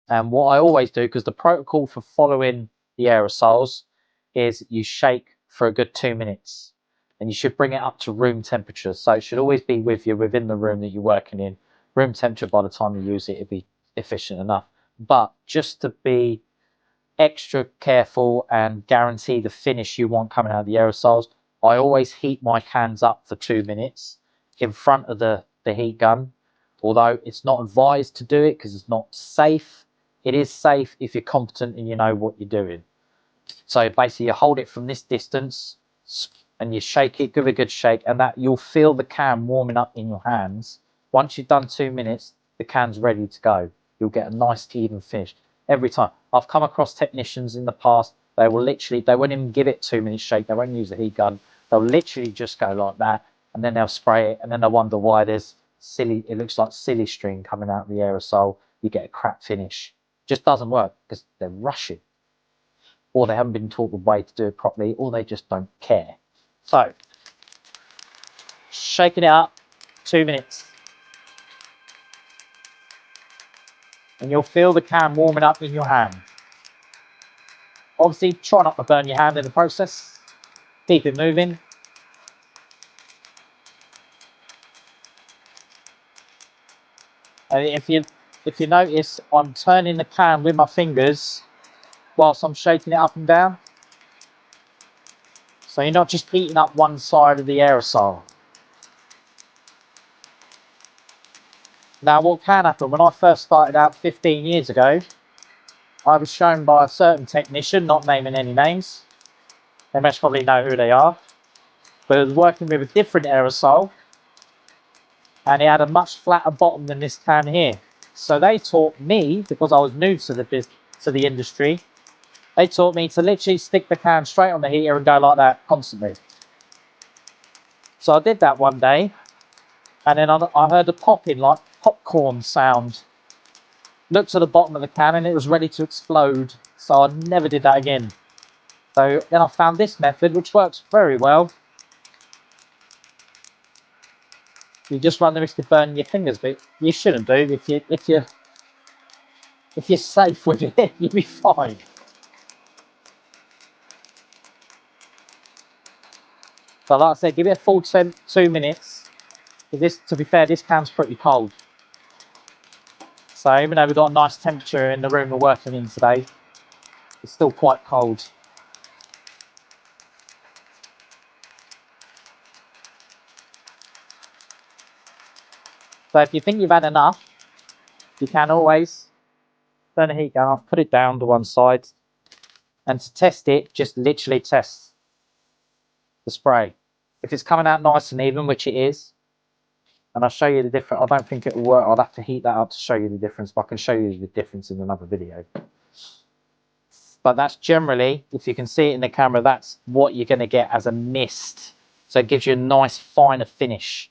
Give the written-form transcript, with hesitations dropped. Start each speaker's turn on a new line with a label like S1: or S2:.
S1: And what I always do, because the protocol for following the aerosols is you shake for a good 2 minutes, and you should bring it up to room temperature. So it should always be with you within the room that you're working in. Room temperature, by the time you use it, it'll be efficient enough. But just to be extra careful and guarantee the finish you want coming out of the aerosols, I always heat my cans up for 2 minutes in front of the heat gun. Although it's not advised to do it because it's not safe, it is safe if you're competent and you know what you're doing. So basically you hold it from this distance and you shake it, give it a good shake, and that you'll feel the can warming up in your hands. Once you've done 2 minutes, the can's ready to go. You'll get a nice even finish every time. I've come across technicians in the past, they won't even give it 2 minutes shake, they won't use the heat gun, they'll literally just go like that, and then they'll spray it, and then they'll wonder why there's it looks like silly string coming out of the aerosol, you get a crap finish. It just doesn't work because they're rushing, or they haven't been taught the way to do it properly, or they just don't care. So, shaking it up, 2 minutes. And you'll feel the can warming up in your hand. Obviously, try not to burn your hand in the process. Keep it moving. And if you notice, I'm turning the can with my fingers whilst I'm shaking it up and down. So you're not just heating up one side of the aerosol. Now, what can happen, when I first started out 15 years ago, I was shown by a certain technician, not naming any names, they most probably know who they are, but I was working with a different aerosol, and it had a much flatter bottom than this can here. So they taught me, because I was new to the industry, they taught me to literally stick the can straight on the heater and go like that constantly. So I did that one day, and then I heard a popping, like popcorn sound. Looked at the bottom of the can and it was ready to explode. So I never did that again. So then I found this method, which works very well. You just run the risk of burning your fingers, but you shouldn't do. If you're safe with it, you'll be fine. But like I said, give it a full 2 minutes. To be fair, this can's pretty cold. So even though we've got a nice temperature in the room we're working in today, it's still quite cold. So if you think you've had enough, you can always turn the heat gun off, put it down to one side, and to test it, just literally test the spray. If it's coming out nice and even, which it is, and I'll show you the difference. I don't think it will work. I'll have to heat that up to show you the difference, but I can show you the difference in another video. But that's generally, if you can see it in the camera, that's what you're going to get as a mist. So it gives you a nice finer finish.